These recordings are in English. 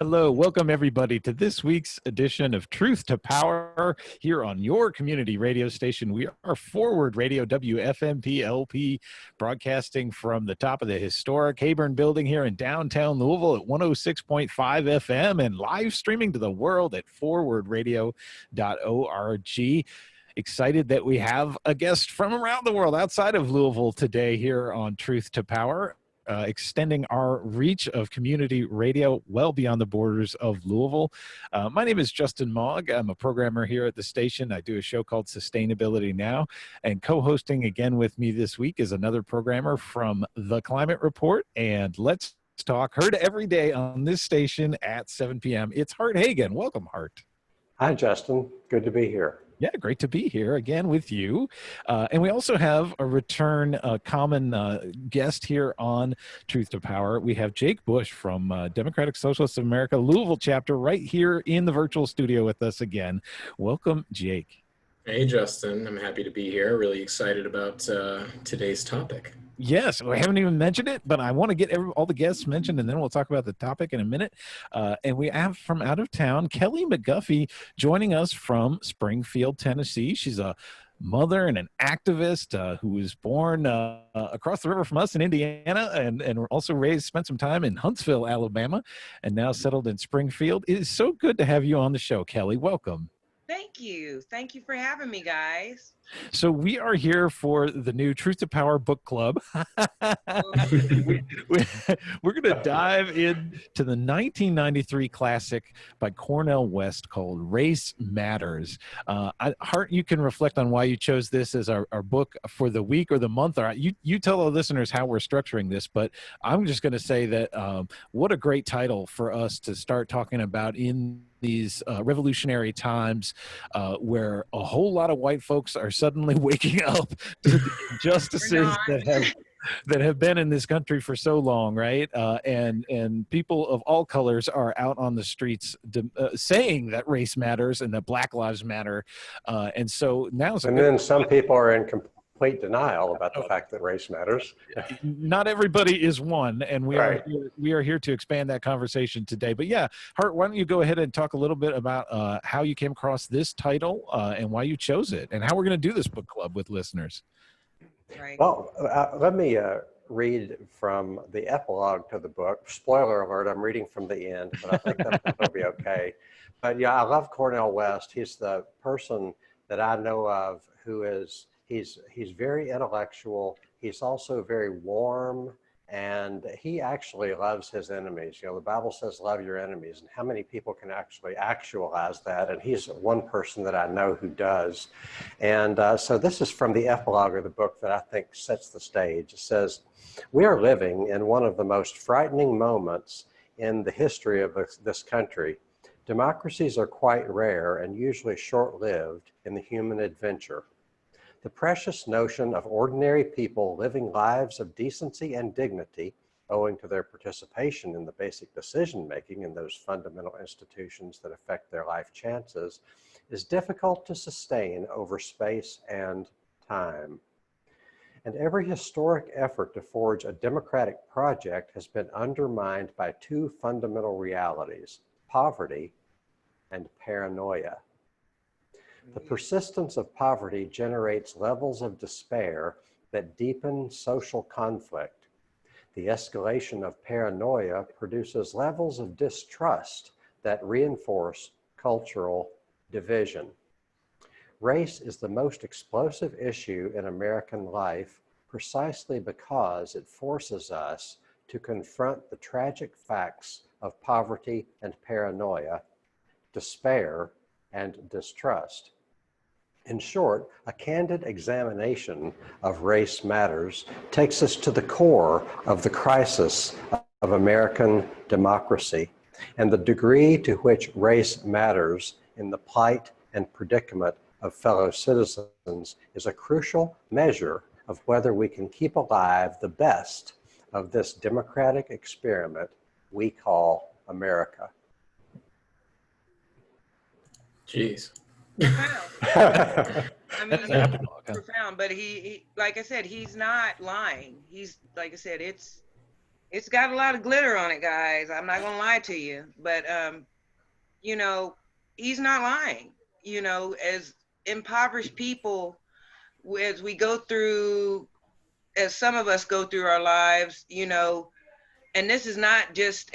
Hello, welcome everybody to this week's edition of Truth to Power here on your community radio station. We are Forward Radio WFMP-LP, broadcasting from the top of the historic Hayburn building here in downtown Louisville at 106.5 FM and live streaming to the world at forwardradio.org. Excited that we have a guest from around the world outside of Louisville today here on Truth to Power. Extending our reach of community radio well beyond the borders of Louisville. My name is Justin Mogg. I'm a programmer here at the station. I do a show called Sustainability Now, and co-hosting again with me this week is another programmer from The Climate Report and Let's Talk, heard every day on this station at 7 p.m. It's Hart Hagan. Welcome, Hart. Hi, Justin. Good to be here. Yeah, great to be here again with you. And we also have a return common guest here on Truth to Power. We have Jake Bush from Democratic Socialists of America, Louisville chapter, right here in the virtual studio with us again. Welcome, Jake. Hey, Justin. I'm happy to be here. Really excited about today's topic. Yes, we haven't even mentioned it, but I want to get all the guests mentioned, and then we'll talk about the topic in a minute. And we have from out of town, Kelli McGuffey joining us from Springfield, Tennessee. She's a mother and an activist who was born across the river from us in Indiana and also spent some time in Huntsville, Alabama, and now settled in Springfield. It is so good to have you on the show, Kelli. Welcome. Thank you. Thank you for having me, guys. So we are here for the new Truth to Power book club. We're going to dive into the 1993 classic by Cornel West called Race Matters. Hart, you can reflect on why you chose this as our book for the week or the month. Or you tell the listeners how we're structuring this, but I'm just going to say that what a great title for us to start talking about in these revolutionary times where a whole lot of white folks are suddenly waking up to the injustices that have been in this country for so long, right? And people of all colors are out on the streets saying that race matters and that Black Lives Matter. And so now, and then some people are in complete denial about the fact that race matters. Not everybody is one, and we are here to expand that conversation today. But yeah, Hart, why don't you go ahead and talk a little bit about how you came across this title and why you chose it, and how we're going to do this book club with listeners. Right. Well, let me read from the epilogue to the book. Spoiler alert, I'm reading from the end, but I think that'll be okay. But yeah, I love Cornel West. He's the person that I know of who is He's very intellectual. He's also very warm, and he actually loves his enemies. You know, the Bible says, love your enemies, and how many people can actually actualize that? And he's one person that I know who does. And so this is from the epilogue of the book that I think sets the stage. It says, we are living in one of the most frightening moments in the history of this country. Democracies are quite rare and usually short-lived in the human adventure. The precious notion of ordinary people living lives of decency and dignity, owing to their participation in the basic decision-making in those fundamental institutions that affect their life chances, is difficult to sustain over space and time. And every historic effort to forge a democratic project has been undermined by two fundamental realities: poverty and paranoia. The persistence of poverty generates levels of despair that deepen social conflict. The escalation of paranoia produces levels of distrust that reinforce cultural division. Race is the most explosive issue in American life precisely because it forces us to confront the tragic facts of poverty and paranoia, despair and distrust. In short, a candid examination of race matters takes us to the core of the crisis of American democracy and the degree to which race matters in the plight and predicament of fellow citizens is a crucial measure of whether we can keep alive the best of this democratic experiment we call America. Jeez. I mean, profound, but he, like I said, he's not lying. He's, like I said, it's it's got a lot of glitter on it, guys. I'm not gonna lie to you, but you know, he's not lying. You know, as impoverished people, as we go through, as some of us go through our lives, you know, and this is not just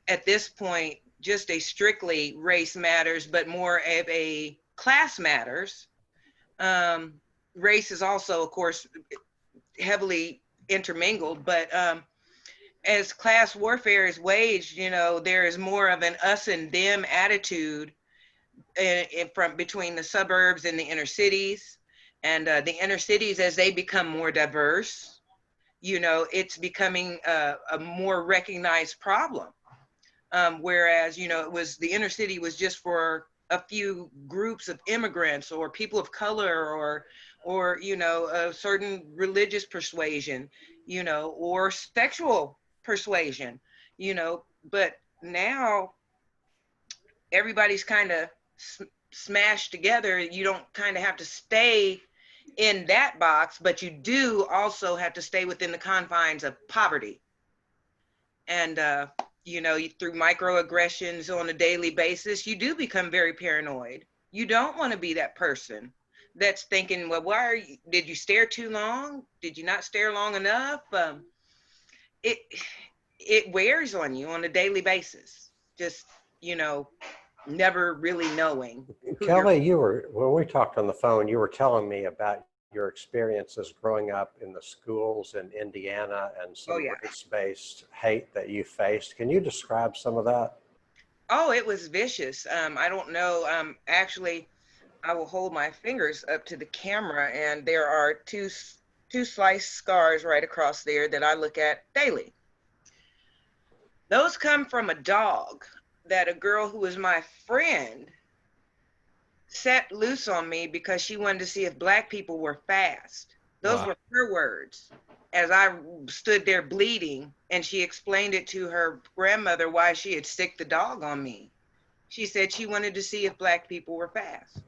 at this point, just a strictly race matters, but more of a class matters. Race is also, of course, heavily intermingled, but as class warfare is waged, you know, there is more of an us and them attitude from between the suburbs and the inner cities. And the inner cities, as they become more diverse, you know, it's becoming a more recognized problem. Whereas, you know, it was the inner city was just for a few groups of immigrants or people of color or you know, a certain religious persuasion, you know, or sexual persuasion, you know. But now everybody's kind of smashed together. You don't kind of have to stay in that box, but you do also have to stay within the confines of poverty. And you know, through microaggressions on a daily basis, you do become very paranoid. You don't want to be that person that's thinking, well, did you stare too long? Did you not stare long enough? It wears on you on a daily basis. Just, you know, never really knowing. Kelli, when we talked on the phone, you were telling me about your experiences growing up in the schools in Indiana and some race-based hate that you faced. Can you describe some of that? Oh, it was vicious. I don't know. Actually, I will hold my fingers up to the camera, and there are two sliced scars right across there that I look at daily. Those come from a dog that a girl who was my friend set loose on me because she wanted to see if Black people were fast. Those were her words. As I stood there bleeding, and she explained it to her grandmother why she had sicked the dog on me. She said she wanted to see if Black people were fast.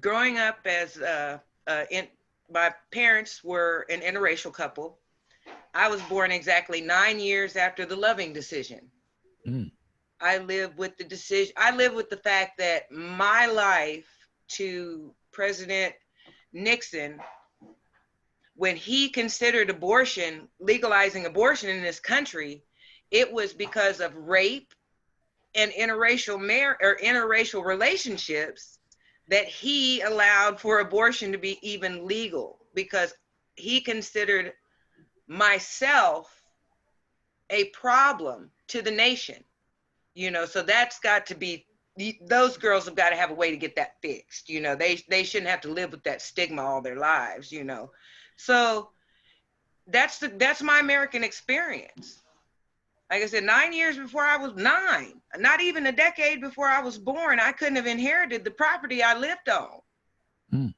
Growing up as my parents were an interracial couple. I was born exactly 9 years after the Loving decision. I live with the decision. I live with the fact that my life to President Nixon, when he considered abortion, legalizing abortion in this country, it was because of rape and interracial relationships that he allowed for abortion to be even legal, because he considered myself a problem to the nation. You know, so that's got to be, those girls have got to have a way to get that fixed. You know, they shouldn't have to live with that stigma all their lives, you know. So that's my American experience. Like I said, 9 years before I was 9, not even a decade before I was born, I couldn't have inherited the property I lived on.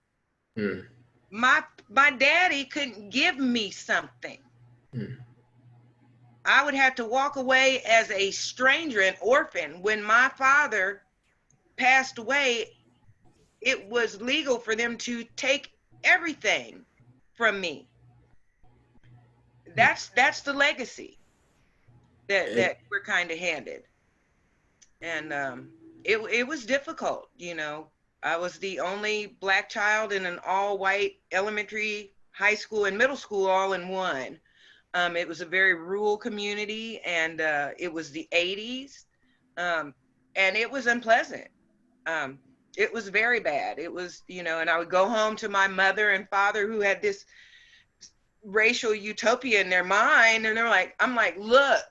My daddy couldn't give me something. I would have to walk away as a stranger, an orphan. When my father passed away, it was legal for them to take everything from me. That's the legacy that we're kind of handed. And it was difficult, you know. I was the only Black child in an all-white elementary, high school, and middle school all in one. It was a very rural community, and it was the 80s, and it was unpleasant. It was very bad. It was, you know, and I would go home to my mother and father who had this racial utopia in their mind, and I'm like, look,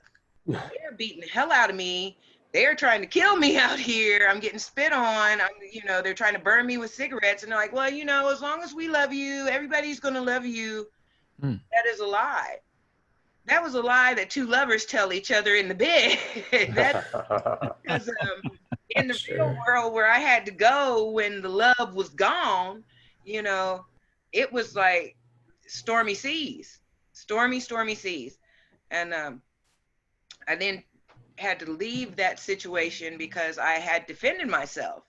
they're beating the hell out of me. They're trying to kill me out here. I'm getting spit on. You know, they're trying to burn me with cigarettes, and they're like, well, you know, as long as we love you, everybody's going to love you. That is a lie. That was a lie that two lovers tell each other in the bed. Because in the real world where I had to go when the love was gone, you know, it was like stormy seas, stormy seas. And I then had to leave that situation because I had defended myself.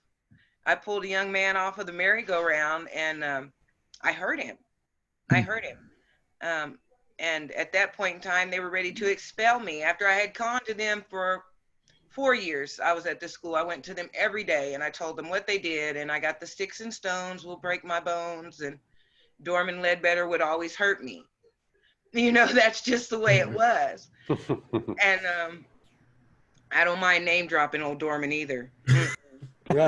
I pulled a young man off of the merry-go-round, and I hurt him. And at that point in time, they were ready to expel me after I had gone to them for 4 years. I was at this school. I went to them every day and I told them what they did. And I got the sticks and stones will break my bones. And Dorman Ledbetter would always hurt me. You know, that's just the way it was. And I don't mind name dropping old Dorman either. No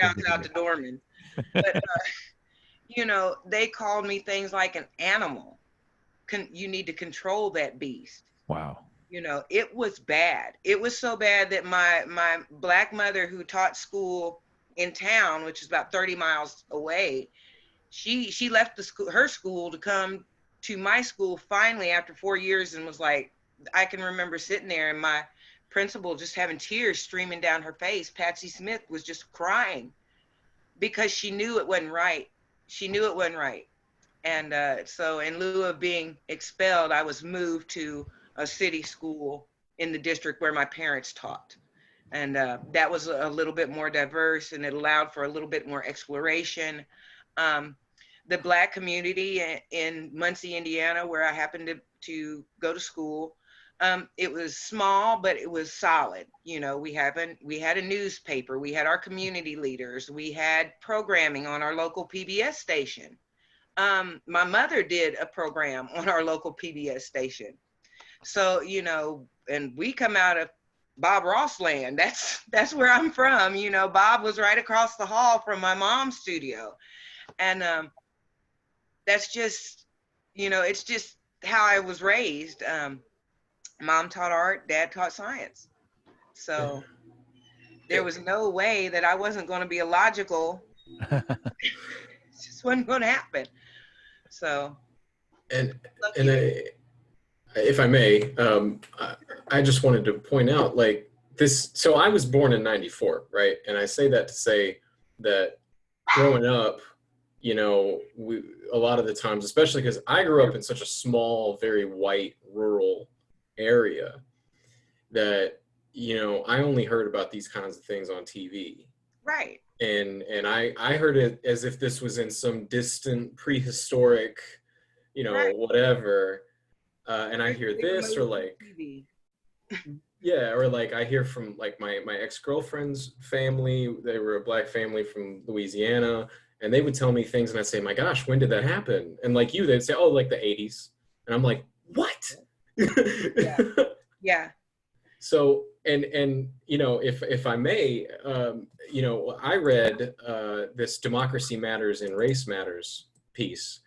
shouts out to Dorman. But, you know, they called me things like an animal. You need to control that beast. Wow. You know, it was bad. It was so bad that my Black mother, who taught school in town, which is about 30 miles away, she left her school to come to my school finally after 4 years, and was like, I can remember sitting there and my principal just having tears streaming down her face. Patsy Smith was just crying because she knew it wasn't right. She knew it wasn't right. And so in lieu of being expelled, I was moved to a city school in the district where my parents taught. And that was a little bit more diverse, and it allowed for a little bit more exploration. The Black community in Muncie, Indiana, where I happened to go to school, it was small, but it was solid. You know, we had a newspaper, we had our community leaders, we had programming on our local PBS station. My mother did a program on our local PBS station. So, you know, and we come out of Bob Ross land. That's where I'm from. You know, Bob was right across the hall from my mom's studio. And that's just, you know, it's just how I was raised. Mom taught art, dad taught science. So there was no way that I wasn't going to be illogical. It just wasn't going to happen. So. And if I may, I just wanted to point out, like, this, so I was born in 94, right? And I say that to say that growing up, you know, a lot of the times, especially because I grew up in such a small, very white, rural area, that, you know, I only heard about these kinds of things on TV. Right. And I heard it as if this was in some distant prehistoric, you know, right, whatever. And I hear this, or like, yeah, or like I hear from like my ex-girlfriend's family. They were a Black family from Louisiana, and they would tell me things, and I'd say, my gosh, when did that happen? And like you, they'd say, oh, like the 80s. And I'm like, what? Yeah. Yeah. So, and you know, if I may, you know, I read this Democracy Matters and Race Matters piece,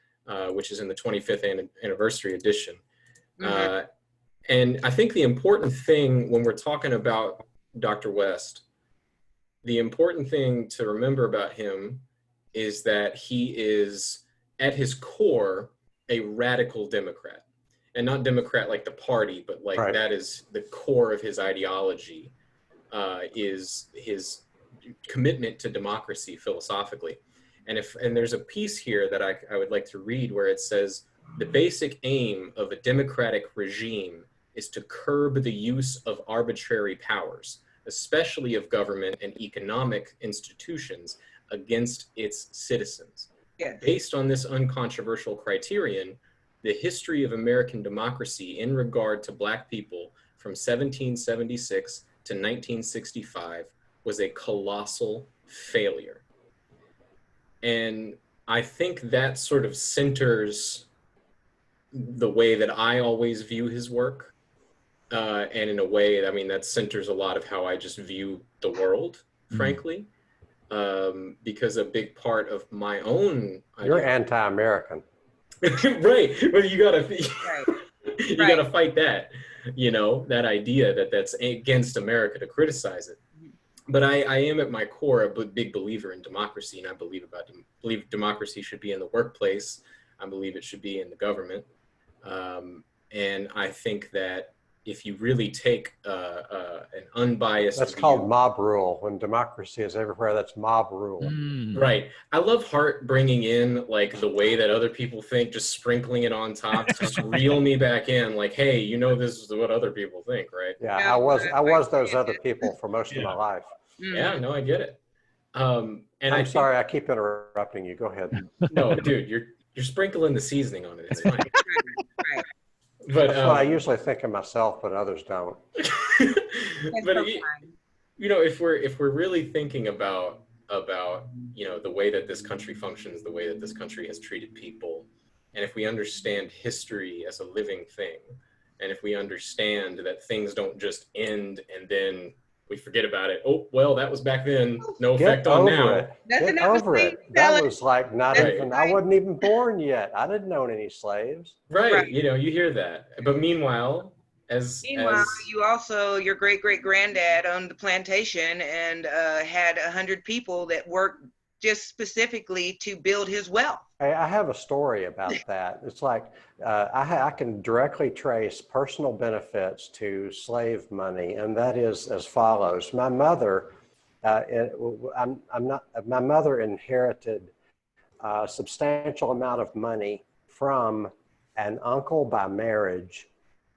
which is in the 25th anniversary edition. Mm-hmm. And I think the important thing when we're talking about Dr. West, the important thing to remember about him is that he is, at his core, a radical Democrat. And not Democrat like the party, but like right, that is the core of his ideology, is his commitment to democracy philosophically. And there's a piece here that I would like to read where it says, the basic aim of a democratic regime is to curb the use of arbitrary powers, especially of government and economic institutions, against its citizens. Yeah. Based on this uncontroversial criterion, the history of American democracy in regard to Black people from 1776 to 1965 was a colossal failure. And I think that sort of centers the way that I always view his work. And in a way, I mean, that centers a lot of how I just view the world, frankly, because a big part of my own... You're anti-American. Right. Well, you gotta fight that, you know, that idea that's against America to criticize it. But I am at my core a big believer in democracy, and I believe democracy should be in the workplace. I believe it should be in the government. And I think that if you really take an unbiased That's view, called mob rule. When democracy is everywhere, that's mob rule. Right. I love Hart bringing in like the way that other people think, just sprinkling it on top to just reel me back in, like, hey, you know, this is what other people think, right? Yeah, I was those other people for most of my life. Yeah, no, I get it. And I'm sorry, I keep interrupting you. Go ahead. No, dude, you're sprinkling the seasoning on it. It's fine. Right. But That's what I usually think of myself, but others don't. but you know, if we're really thinking about you know, the way that this country functions, the way that this country has treated people, and if we understand history as a living thing, and if we understand that things don't just end and then we forget about it. Oh, well, that was back then. No effect on now. Get over it. That was like not even, I wasn't even born yet. I didn't own any slaves. Right. You know, you hear that. But meanwhile, you also, your great-great-granddad owned the plantation and had 100 people that worked just specifically to build his wealth. I have a story about that. It's like I can directly trace personal benefits to slave money, and that is as follows. My mother, my mother inherited a substantial amount of money from an uncle by marriage,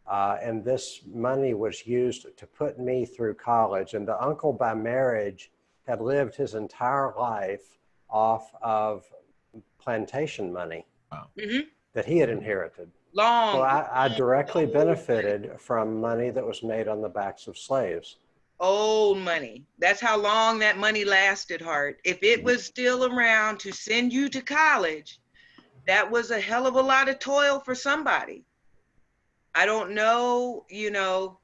and this money was used to put me through college. And the uncle by marriage had lived his entire life off of plantation money that he had inherited. So I directly benefited from money that was made on the backs of slaves. Old money. That's how long that money lasted, Hart. If it was still around to send you to college, that was a hell of a lot of toil for somebody. I don't know, you know,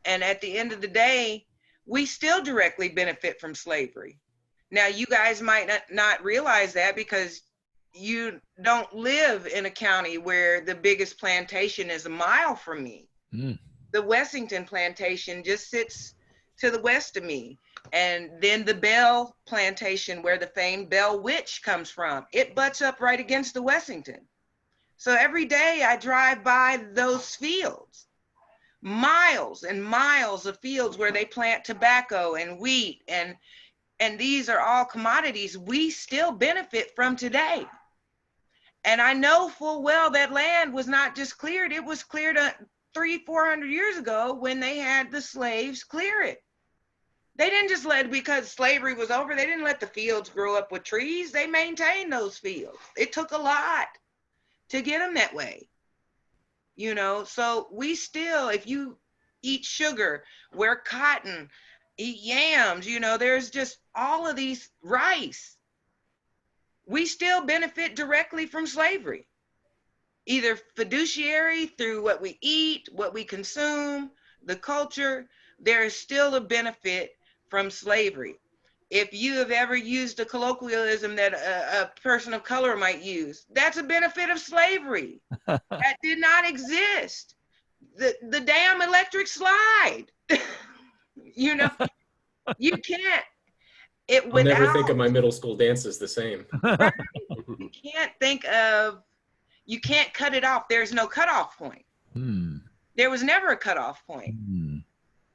and at the end of the day, we still directly benefit from slavery. Now, you guys might not realize that because you don't live in a county where the biggest plantation is a mile from me. The Wessington plantation just sits to the west of me. And then the Bell plantation, where the famed Bell Witch comes from, it butts up right against the Wessington. So every day I drive by those fields, miles and miles of fields where they plant tobacco and wheat, and these are all commodities we still benefit from today. And I know full well that land was not just cleared, it was cleared 300-400 years ago when they had the slaves clear it. They didn't just let, because slavery was over, they didn't let the fields grow up with trees. They maintained those fields. It took a lot to get them that way. You know, so we still, if you eat sugar, wear cotton, eat yams, you know, there's just all of these, rice. We still benefit directly from slavery, either fiduciary through what we eat, what we consume, the culture. There is still a benefit from slavery. If you have ever used a colloquialism that a person of color might use, that's a benefit of slavery. That did not exist. The damn electric slide. You know, you can't. I'll never think of my middle school dances the same. Right? You can't think of, you can't cut it off. There's no cutoff point. There was never a cutoff point.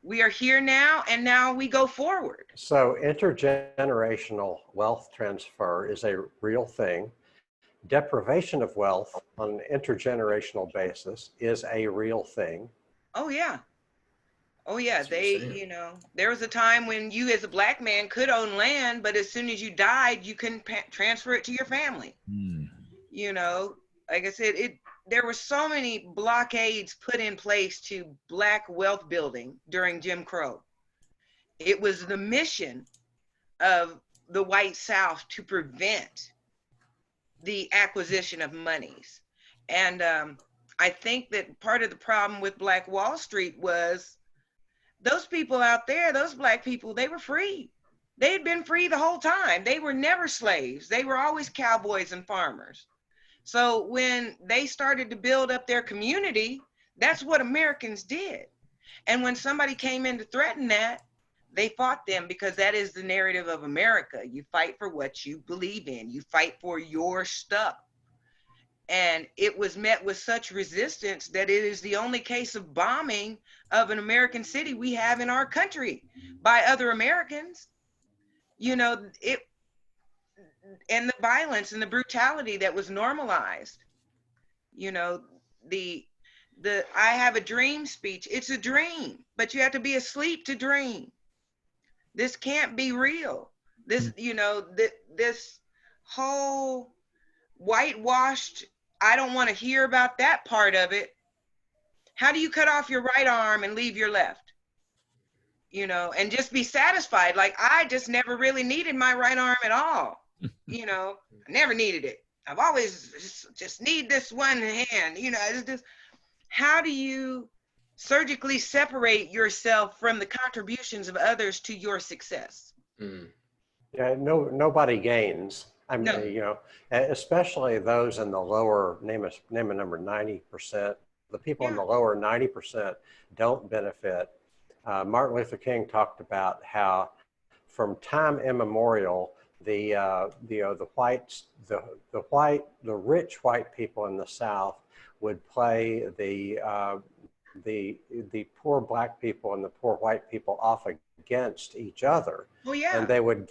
We are here now, and now we go forward. So intergenerational wealth transfer is a real thing. Deprivation of wealth on an intergenerational basis is a real thing. Oh, yeah. Oh, yeah. You know, there was a time when you as a Black man could own land, but as soon as you died, you couldn't transfer it to your family. You know, like I said, there were so many blockades put in place to Black wealth building during Jim Crow. It was the mission of the white South to prevent the acquisition of monies. And I think that part of the problem with Black Wall Street was those people out there, those Black people, they were free. They had been free the whole time. They were never slaves. They were always cowboys and farmers. So when they started to build up their community, that's what Americans did. And when somebody came in to threaten that, they fought them, because that is the narrative of America. You fight for what you believe in. You fight for your stuff. And it was met with such resistance that it is the only case of bombing of an American city we have in our country by other Americans. You know, and the violence and the brutality that was normalized. You know, the I have a dream speech. It's a dream, but you have to be asleep to dream. This can't be real. This, you know, this whole whitewashed, I don't want to hear about that part of it. How do you cut off your right arm and leave your left? You know, and just be satisfied. Like, I just never really needed my right arm at all. You know, I never needed it. I've always just need this one hand. You know, it's just, how do you surgically separate yourself from the contributions of others to your success? Yeah, nobody gains. I mean, No. you know, especially those in the lower, name a number, 90%. The people in the lower 90% don't benefit. Martin Luther King talked about how, from time immemorial, the rich white people in the South would play the poor black people and the poor white people off against each other. Oh yeah. And they would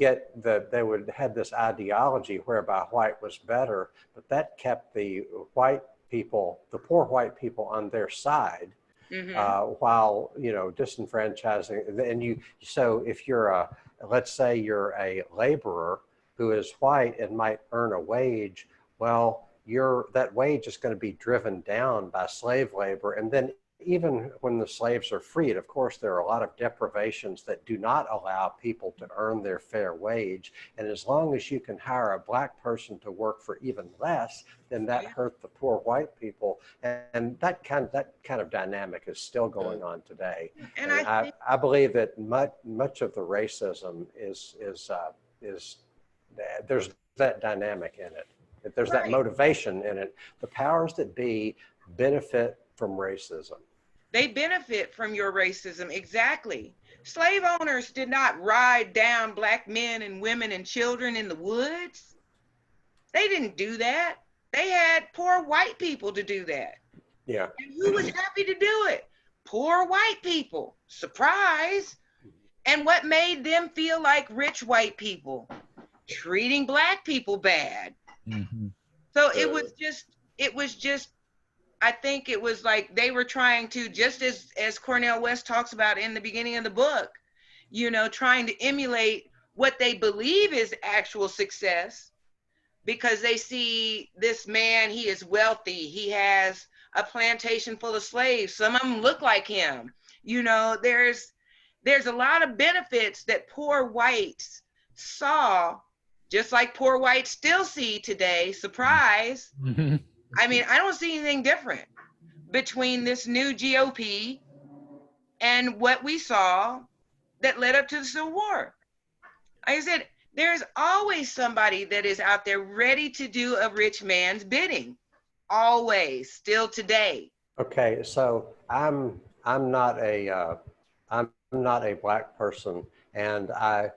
have this ideology whereby white was better, but that kept the white people, the poor white people, on their side. While, you know, disenfranchising. And so if you're let's say you're a laborer who is white and might earn a wage, well, that wage is going to be driven down by slave labor. And then even when the slaves are freed, of course, there are a lot of deprivations that do not allow people to earn their fair wage. And as long as you can hire a black person to work for even less, then that hurt the poor white people. And that kind of dynamic is still going on today. And I believe that much of the racism is there's that dynamic in it. There's that motivation in it. The powers that be benefit from racism. They benefit from your racism, exactly. Slave owners did not ride down black men and women and children in the woods. They didn't do that. They had poor white people to do that. Yeah. And who was happy to do it? Poor white people. Surprise. And what made them feel like rich white people? Treating black people bad. So it was just, I think it was like they were trying to, just as Cornel West talks about in the beginning of the book, you know, trying to emulate what they believe is actual success, because they see this man, he is wealthy, he has a plantation full of slaves, some of them look like him. You know, there's a lot of benefits that poor whites saw, just like poor whites still see today. Surprise. I mean, I don't see anything different between this new GOP and what we saw that led up to the Civil War. Like I said, there's always somebody that is out there ready to do a rich man's bidding. Always, still today. Okay, so I'm not a black person, and I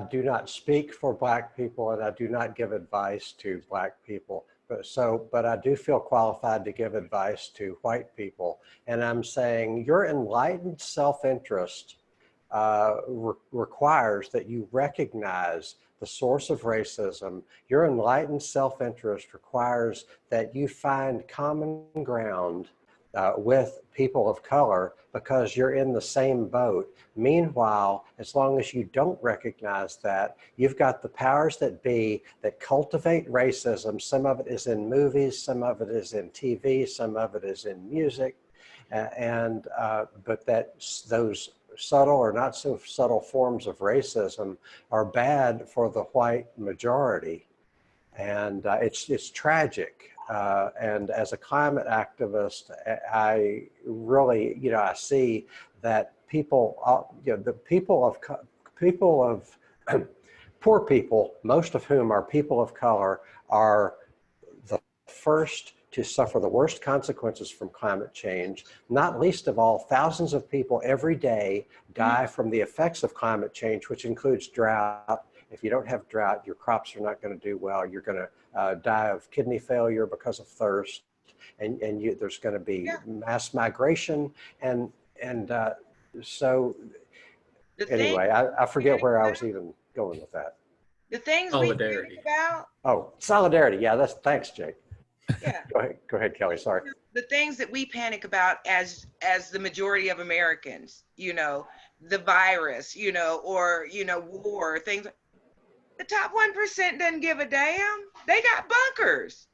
do not speak for black people, and I do not give advice to black people. But I do feel qualified to give advice to white people. And I'm saying your enlightened self-interest requires that you recognize the source of racism. Your enlightened self-interest requires that you find common ground with people of color, because you're in the same boat. Meanwhile, as long as you don't recognize that, you've got the powers that be that cultivate racism. Some of it is in movies, some of it is in TV, some of it is in music, but those subtle or not so subtle forms of racism are bad for the white majority. And it's tragic. And as a climate activist, I really, you know, I see that the people of poor people, most of whom are people of color, are the first to suffer the worst consequences from climate change. Not least of all, thousands of people every day die from the effects of climate change, which includes drought. If you don't have drought, your crops are not going to do well. You're going to die of kidney failure because of thirst, and there's going to be mass migration, and so anyway, I forget where I was even going with that. The things Solidarity. we think about. Oh, solidarity. Yeah, thanks, Jake. Yeah. Go ahead, Kelly. Sorry. The things that we panic about as the majority of Americans, you know, the virus, you know, or, you know, war, things. The top 1% doesn't give a damn. They got bunkers.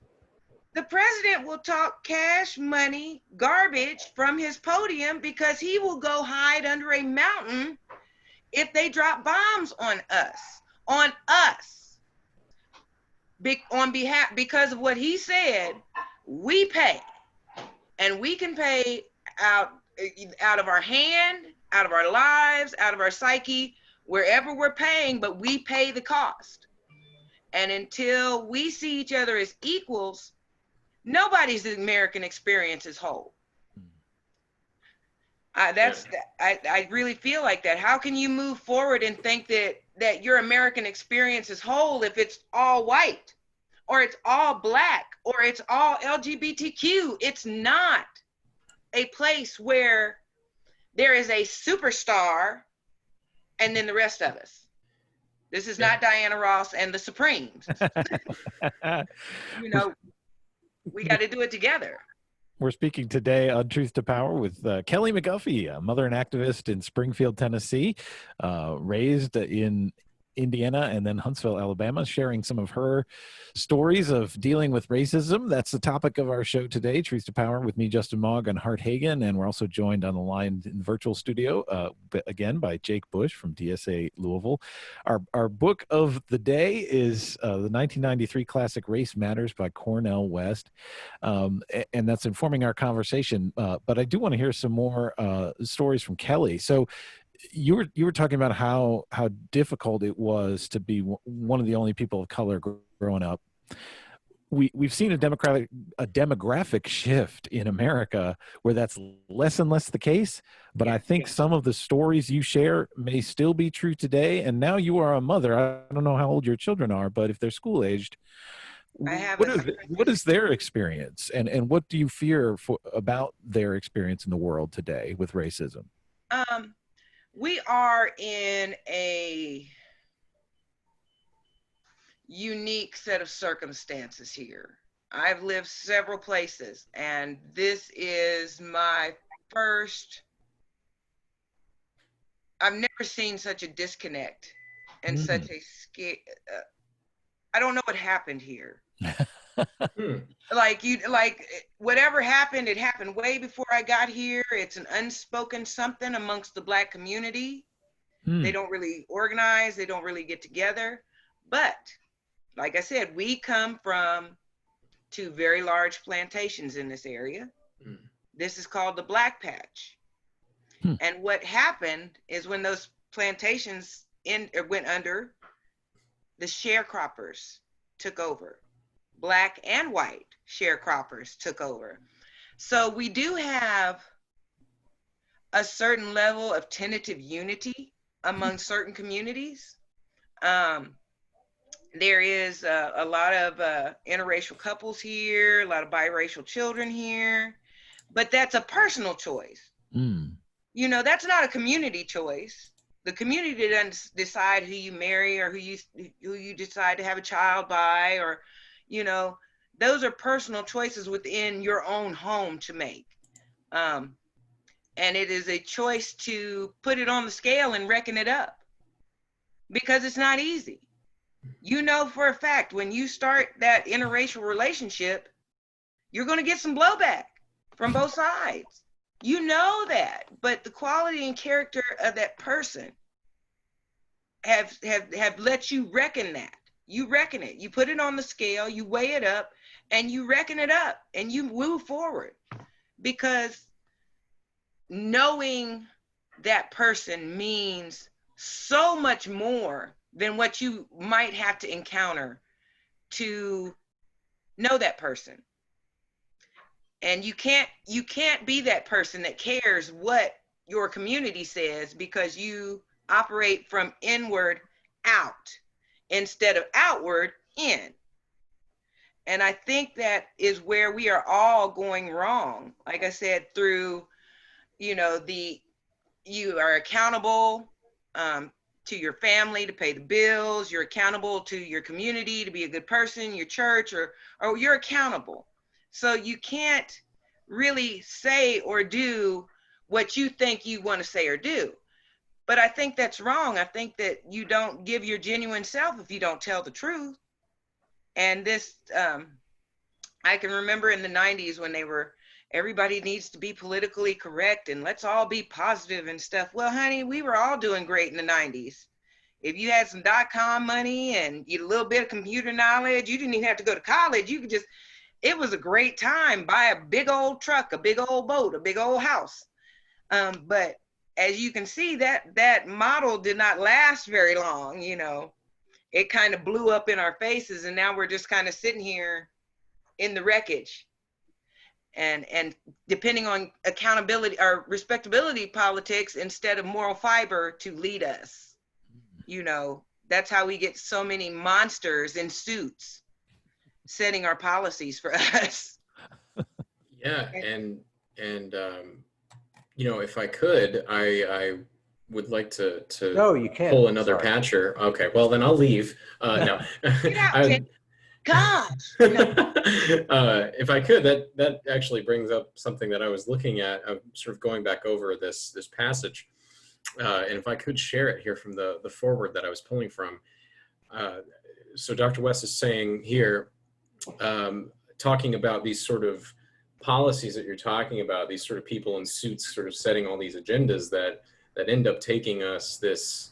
The president will talk cash, money, garbage from his podium because he will go hide under a mountain if they drop bombs on us. On us. On behalf, because of what he said, we pay. And we can pay out of our hand, out of our lives, out of our psyche, wherever we're paying, but we pay the cost. And until we see each other as equals, nobody's American experience is whole. I really feel like that. How can you move forward and think that your American experience is whole if it's all white, or it's all black, or it's all LGBTQ? It's not a place where there is a superstar and then the rest of us. This is not Diana Ross and the Supremes. You know, we got to do it together. We're speaking today on Truth to Power with Kelli McGuffey, a mother and activist in Springfield, Tennessee, raised in Indiana and then Huntsville, Alabama, sharing some of her stories of dealing with racism. That's the topic of our show today, Truth to Power, with me, Justin Mogg, and Hart Hagan. And we're also joined on the line in the virtual studio, again, by Jake Bush from DSA Louisville. Our book of the day is the 1993 classic Race Matters by Cornel West. And that's informing our conversation. But I do want to hear some more stories from Kelli. So you were talking about how difficult it was to be one of the only people of color growing up. We've seen a demographic shift in America where that's less and less the case. But I think some of the stories you share may still be true today. And now you are a mother. I don't know how old your children are, but if they're school aged, what is their experience, and what do you fear about their experience in the world today with racism? We are in a unique set of circumstances here. I've lived several places, and this is my first. I've never seen such a disconnect and such a I don't know what happened here. Like whatever happened, it happened way before I got here. It's an unspoken something amongst the Black community. They don't really organize, they don't really get together. But like I said, we come from 2 very large plantations in this area. This is called the Black Patch. And what happened is when those plantations went under, the sharecroppers took over. Black and white sharecroppers took over. So we do have a certain level of tentative unity among certain communities. There is a lot of interracial couples here, a lot of biracial children here, but that's a personal choice. You know, that's not a community choice. The community doesn't decide who you marry or who you decide to have a child by, or, you know, those are personal choices within your own home to make. And it is a choice to put it on the scale and reckon it up, because it's not easy. You know for a fact, when you start that interracial relationship, you're going to get some blowback from both sides. You know that, but the quality and character of that person have let you reckon that. You reckon it. You put it on the scale, you weigh it up, and you reckon it up, and you move forward. Because knowing that person means so much more than what you might have to encounter to know that person. And you can't be that person that cares what your community says, because you operate from inward out instead of outward in. And I think that is where we are all going wrong. Like I said, through, you know, you are accountable to your family to pay the bills. You're accountable to your community to be a good person, your church, or you're accountable. So you can't really say or do what you think you want to say or do. But I think that's wrong. I think that you don't give your genuine self if you don't tell the truth. And this, I can remember in the 90s when everybody needs to be politically correct and let's all be positive and stuff. Well, honey, we were all doing great in the 90s. If you had some .com money and a little bit of computer knowledge, you didn't even have to go to college. You could just, it was a great time. Buy a big old truck, a big old boat, a big old house. But as you can see, that model did not last very long. It kind of blew up in our faces, and now we're just kind of sitting here in the wreckage. And depending on accountability or respectability politics instead of moral fiber to lead us. That's how we get so many monsters in suits setting our policies for us. Yeah, and if I could, I would like to No, you can't. pull another patcher. Okay, well then I'll leave. No. Get out, gosh. No. If I could, that actually brings up something that I was looking at. I'm sort of going back over this passage, and if I could share it here from the foreword that I was pulling from. So Dr. West is saying here, talking about these sort of policies that you're talking about, these sort of people in suits sort of setting all these agendas that end up taking us this,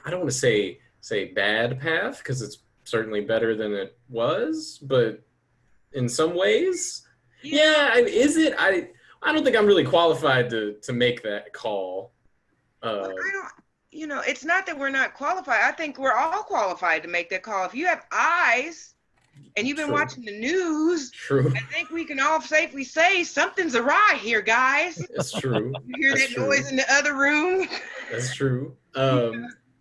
I don't want to say bad path, because it's certainly better than it was, but in some ways, is it? I don't think I'm really qualified to make that call. Well, it's not that we're not qualified. I think we're all qualified to make that call. If you have eyes and you've been watching the news, True. I think we can all safely say something's awry here, guys. That's true. You hear that noise in the other room? That's true.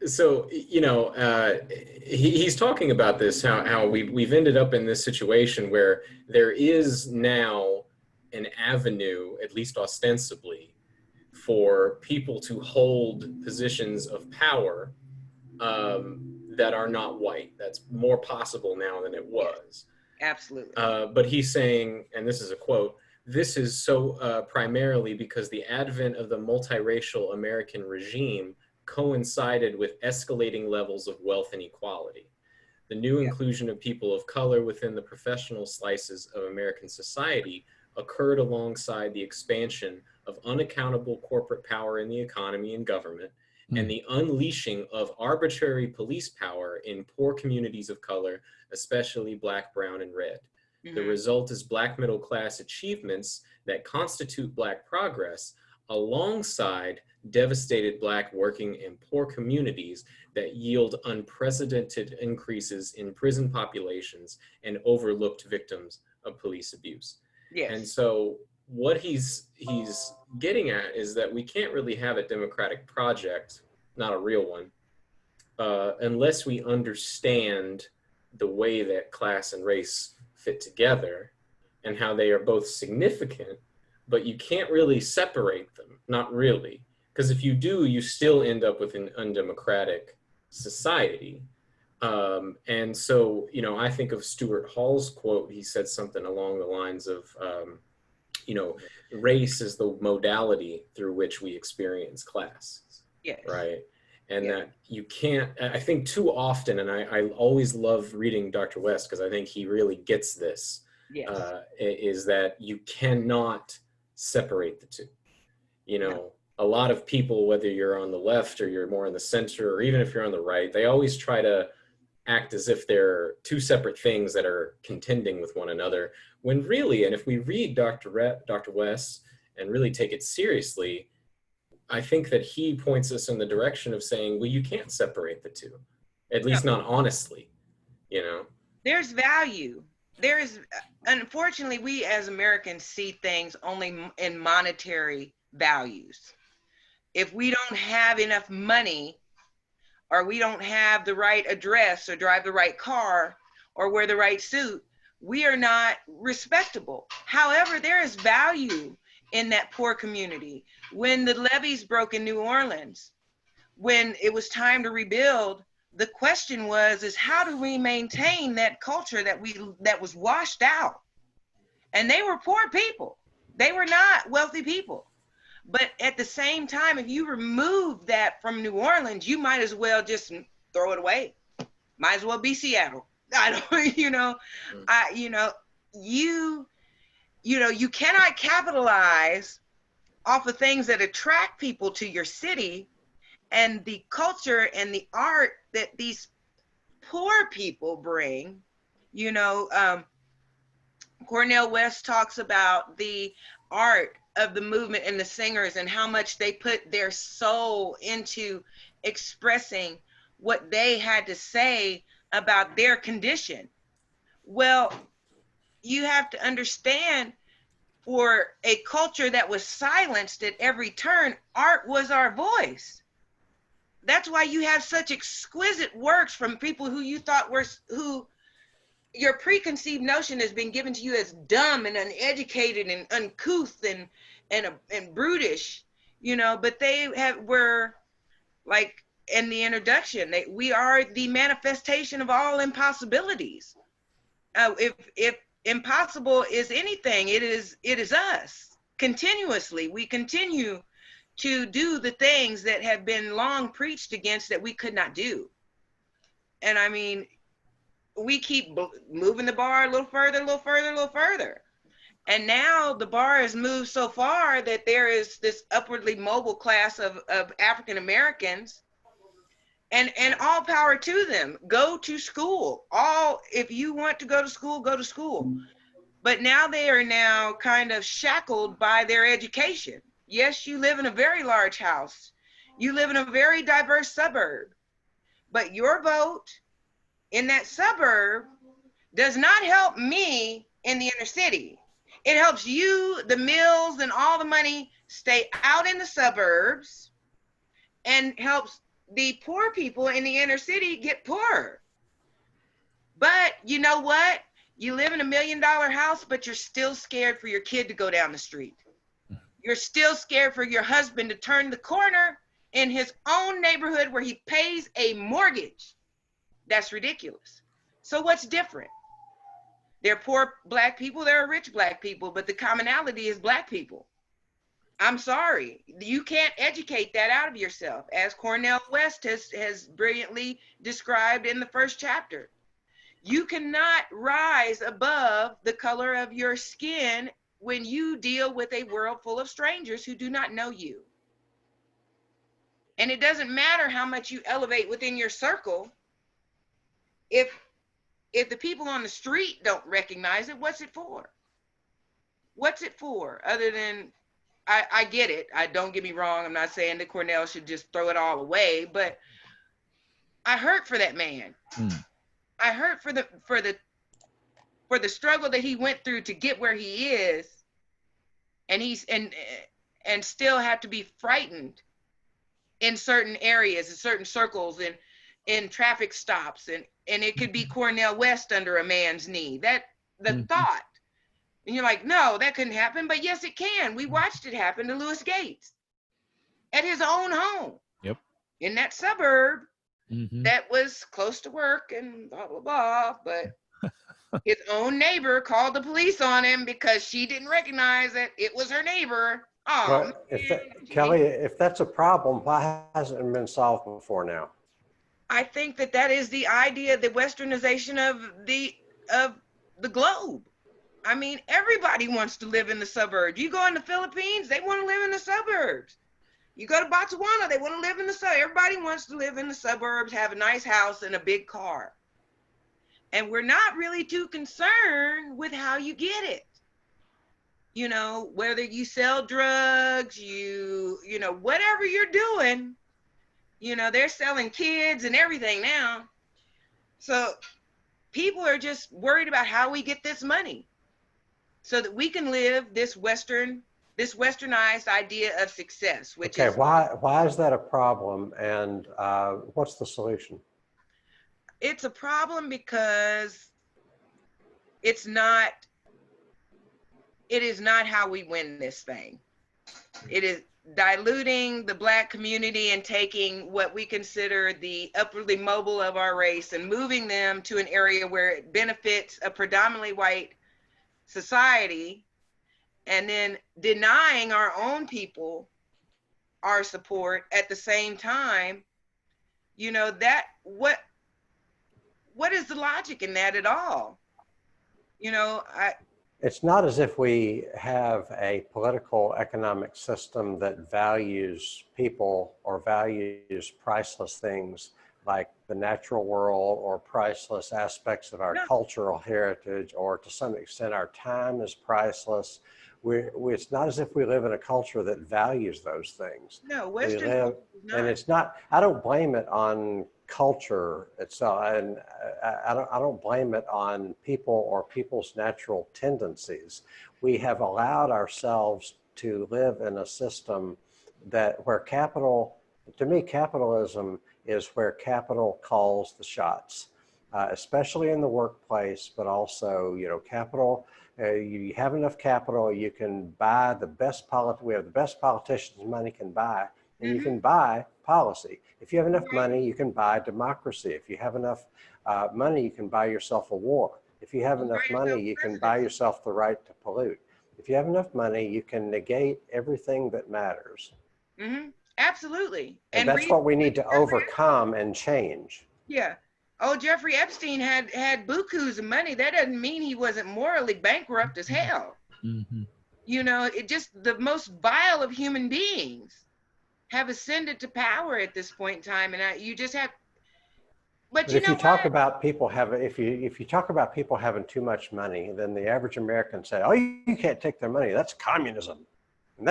So, he's talking about this, how we've ended up in this situation where there is now an avenue, at least ostensibly, for people to hold positions of power that are not white. That's more possible now than it was. Absolutely. But he's saying, and this is a quote, "This is so primarily because the advent of the multiracial American regime coincided with escalating levels of wealth inequality. The new inclusion of people of color within the professional slices of American society occurred alongside the expansion of unaccountable corporate power in the economy and government, and the unleashing of arbitrary police power in poor communities of color, especially Black, brown, and red. The result is Black middle class achievements that constitute Black progress alongside devastated Black working and poor communities that yield unprecedented increases in prison populations and overlooked victims of police abuse." Yes. And so what he's getting at is that we can't really have a democratic project, not a real one, unless we understand the way that class and race fit together and how they are both significant, but you can't really separate them, not really. Because if you do, you still end up with an undemocratic society. And so, I think of Stuart Hall's quote. He said something along the lines of, race is the modality through which we experience class. Yes. Right. And that you can't, I think too often, and I always love reading Dr. West because I think he really gets this, is that you cannot separate the two. A lot of people, whether you're on the left or you're more in the center, or even if you're on the right, they always try to act as if they're two separate things that are contending with one another, when really, and if we read Dr. West and really take it seriously, I think that he points us in the direction of saying, well, you can't separate the two, at least not honestly, There's value. Unfortunately, we as Americans see things only in monetary values. If we don't have enough money, or we don't have the right address, or drive the right car, or wear the right suit, we are not respectable. However, there is value in that poor community. When the levees broke in New Orleans, when it was time to rebuild, the question is how do we maintain that culture that was washed out? And they were poor people. They were not wealthy people. But at the same time, if you remove that from New Orleans, you might as well just throw it away. Might as well be Seattle. I don't, you cannot capitalize off of things that attract people to your city and the culture and the art that these poor people bring. Cornel West talks about the art of the movement and the singers and how much they put their soul into expressing what they had to say about their condition. Well, you have to understand, for a culture that was silenced at every turn, art was our voice. That's why you have such exquisite works from people who you thought who your preconceived notion has been given to you as dumb and uneducated and uncouth and brutish, but they were like in the introduction, we are the manifestation of all impossibilities. If impossible is anything, it is us. Continuously, we continue to do the things that have been long preached against that we could not do. And I mean, we keep moving the bar a little further, a little further, a little further. And now the bar has moved so far that there is this upwardly mobile class of African Americans, and all power to them. Go to school. If you want to go to school, go to school. But now they are now kind of shackled by their education. Yes, you live in a very large house. You live in a very diverse suburb, but your vote in that suburb does not help me in the inner city. It helps you, the mills and all the money, stay out in the suburbs, and helps the poor people in the inner city get poorer. But you know what? You live in $1 million house, but you're still scared for your kid to go down the street. You're still scared for your husband to turn the corner in his own neighborhood where he pays a mortgage. That's ridiculous. So what's different? There are poor Black people, there are rich Black people, but the commonality is Black people. I'm sorry, you can't educate that out of yourself, as Cornel West has brilliantly described in the first chapter. You cannot rise above the color of your skin when you deal with a world full of strangers who do not know you. And it doesn't matter how much you elevate within your circle. If the people on the street don't recognize it, what's it for? What's it for? Other than, I get it. Don't get me wrong. I'm not saying that Cornel should just throw it all away, but I hurt for that man. I hurt for the struggle that he went through to get where he is, and still have to be frightened in certain areas, in certain circles, and in traffic stops, and it could be Cornel West under a man's knee. That the thought, and you're like, no, that couldn't happen, but yes, it can. We watched it happen to Lewis Gates at his own home. Yep. In that suburb. That was close to work and blah, blah, blah. But his own neighbor called the police on him because she didn't recognize that it was her neighbor. Oh, well, Kelly, if that's a problem, why hasn't it been solved before now? I think that is the idea, the westernization of the globe. I mean, everybody wants to live in the suburbs. You go in the Philippines, they want to live in the suburbs. You go to Botswana, they want to live in the suburbs. Everybody wants to live in the suburbs, have a nice house and a big car. And we're not really too concerned with how you get it. Whether you sell drugs, whatever you're doing, they're selling kids and everything now. So people are just worried about how we get this money so that we can live this westernized idea of success, which is why is that a problem, and what's the solution? It's a problem because it is not how we win this thing. It is diluting the Black community and taking what we consider the upwardly mobile of our race and moving them to an area where it benefits a predominantly white society, and then denying our own people our support at the same time, you know, that what is the logic in that at all? You know, It's not as if we have a political economic system that values people or values priceless things like the natural world or priceless aspects of our no, cultural heritage, or to some extent our time is priceless. It's not as if we live in a culture that values those things. no, We Western live, culture is and not. it's not, I don't blame it on culture itself, and I don't blame it on people or people's natural tendencies. We have allowed ourselves to live in a system where capital, to me, capitalism is where capital calls the shots, especially in the workplace, but also, you know, capital. You have enough capital, you can buy the best we have the best politicians money can buy, and you can buy policy. If you have enough money, you can buy democracy. If you have enough money, you can buy yourself a war. If you have enough money, you can buy yourself the right to pollute. If you have enough money, you can negate everything that matters. Absolutely. And that's what we need to Jeffrey, overcome and change. yeah. Oh, Jeffrey Epstein had bukus of money. That doesn't mean he wasn't morally bankrupt as hell. You know, it just, the most vile of human beings have ascended to power at this point in time, and you just have. But you if know you talk what? about people having, if you talk about people having too much money, then the average American say, "Oh, you can't take their money. That's communism," and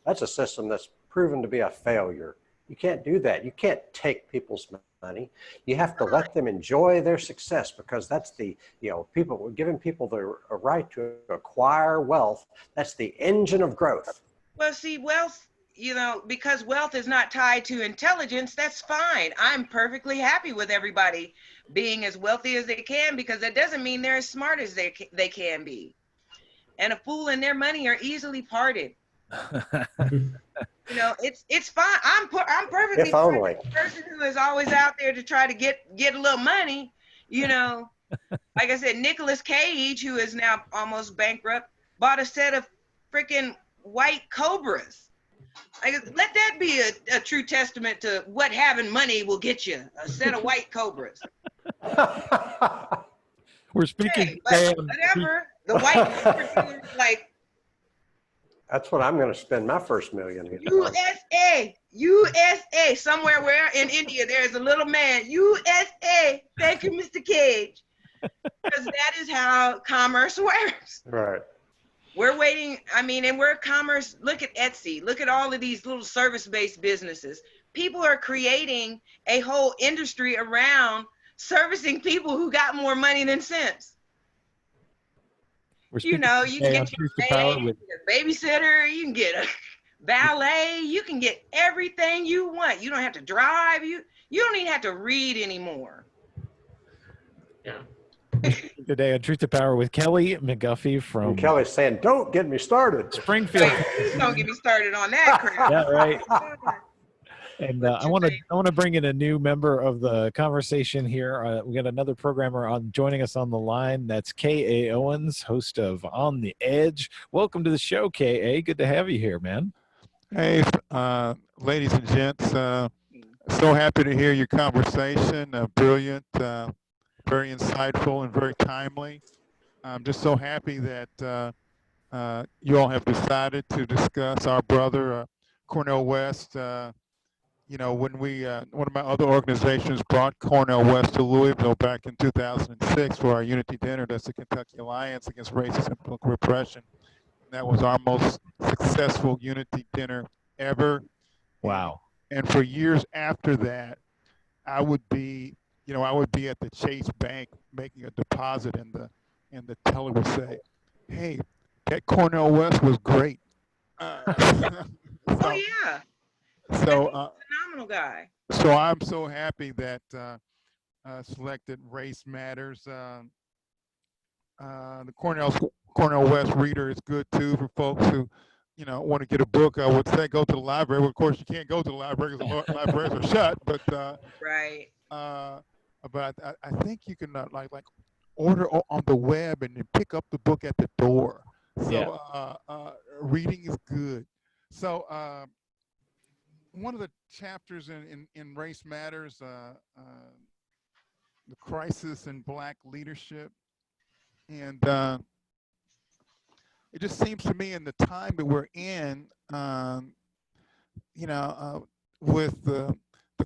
that's a system that's proven to be a failure. You can't do that. You can't take people's money. You have to let them enjoy their success, because that's the, you know, people giving people the right to acquire wealth. That's the engine of growth. Well, see, wealth, you know, because wealth is not tied to intelligence, that's fine. I'm perfectly happy with everybody being as wealthy as they can, because that doesn't mean they're as smart as they can be. And a fool and their money are easily parted. You know, it's fine. I'm perfectly fine with the person who is always out there to try to get a little money. You know, like I said, Nicolas Cage, who is now almost bankrupt, bought a set of freaking white cobras. Like, let that be a true testament to what having money will get you. A set of white cobras. We're speaking. Hey, but whatever. The white cobras, like. That's what I'm going to spend my first $1 million. USA, somewhere where in India there is a little man. USA. Thank you, Mr. Cage. Because that is how commerce works. Right. We're waiting. I mean, and we're commerce. Look at Etsy. Look at all of these little service-based businesses. People are creating a whole industry around servicing people who got more money than sense. You know, you can get your maid, you can get a babysitter, you can get a valet, you can get everything you want. You don't have to drive. You don't even have to read anymore. Yeah. Today on Truth to Power with Kelli McGuffey from. And Kelly's saying, "Don't get me started." Springfield. Please don't get me started on that crap. Yeah, right. And I want to bring in a new member of the conversation here. We got another programmer joining us on the line. That's K.A. Owens, host of On the Edge. Welcome to the show, K.A. Good to have you here, man. Hey, ladies and gents. So happy to hear your conversation. Brilliant, very insightful, and very timely. I'm just so happy that you all have decided to discuss our brother, Cornel West. You know, when one of my other organizations brought Cornel West to Louisville back in 2006 for our Unity Dinner, that's the Kentucky Alliance Against Racism and Political Repression. And that was our most successful Unity Dinner ever. Wow. And for years after that, I would be at the Chase Bank making a deposit, and the teller would say, "Hey, that Cornel West was great." Oh yeah. So phenomenal guy. So I'm so happy that selected Race Matters. The Cornel West reader is good too for folks who, you know, want to get a book. I would say go to the library. Well, of course, you can't go to the library because the libraries are shut. But right. But I think you can like order on the web and then pick up the book at the door. Yeah. So reading is good. So one of the chapters in Race Matters, the crisis in Black leadership, and it just seems to me in the time that we're in, you know, with the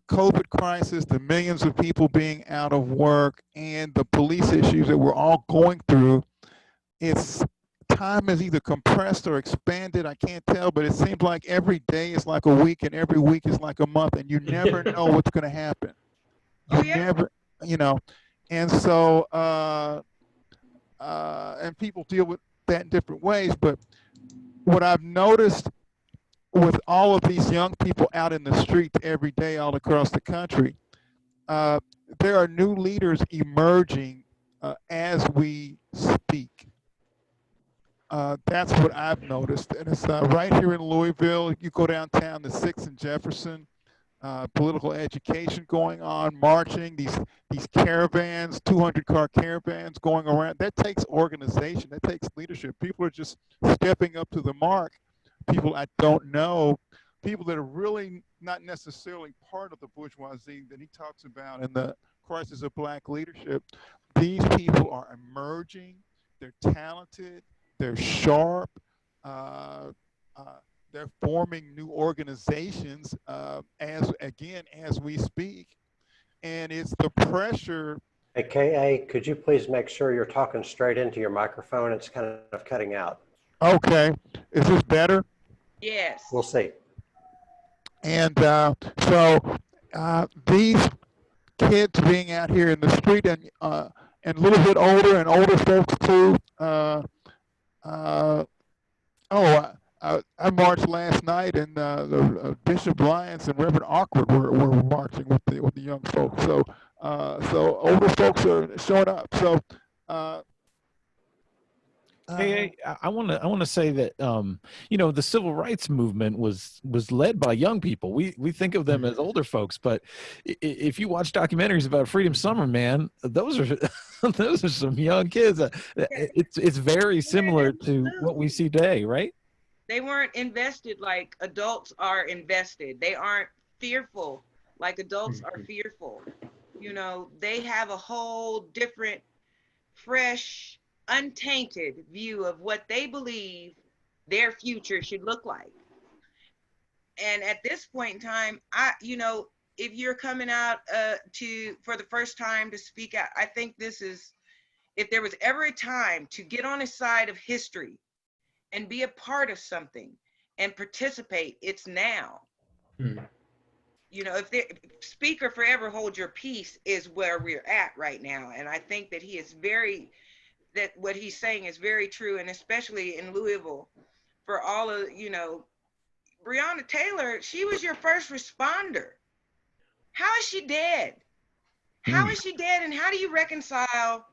COVID crisis, the millions of people being out of work, and the police issues that we're all going through, it's time is either compressed or expanded. I can't tell, but it seems like every day is like a week, and every week is like a month, and you never know what's going to happen. You Oh, yeah. never, you know, and so and people deal with that in different ways. But what I've noticed with all of these young people out in the streets every day all across the country, there are new leaders emerging as we speak. That's what I've noticed. And it's right here in Louisville. You go downtown to 6th and Jefferson, political education going on, marching, these caravans, 200-car caravans going around. That takes organization. That takes leadership. People are just stepping up to the mark. People I don't know, people that are really not necessarily part of the bourgeoisie that he talks about in the crisis of Black leadership. These people are emerging. They're talented. They're sharp. They're forming new organizations as we speak. And it's the pressure. Hey, K.A., could you please make sure you're talking straight into your microphone? It's kind of cutting out. Okay. Is this better? Yes. We'll see. And so these kids being out here in the street and a little bit older and older folks too. I marched last night, and the Bishop Lyons and Reverend Awkward were marching with the young folks. So so older folks are showing up. So Hey, I want to say that you know, the civil rights movement was led by young people. We think of them as older folks, but if you watch documentaries about Freedom Summer, man, those are those are some young kids. It's very similar to what we see today, right? They weren't invested like adults are invested. They aren't fearful like adults are fearful. You know, they have a whole different, fresh, untainted view of what they believe their future should look like. And at this point in time, you know, if you're coming out for the first time to speak out, I think this is, if there was ever a time to get on a side of history and be a part of something and participate, it's now. You know, if the speak or forever hold your peace is where we're at right now. And I think that that what he's saying is very true. And especially in Louisville, for all of, you know, Breonna Taylor, she was your first responder. How is she dead? How is she dead? And how do you reconcile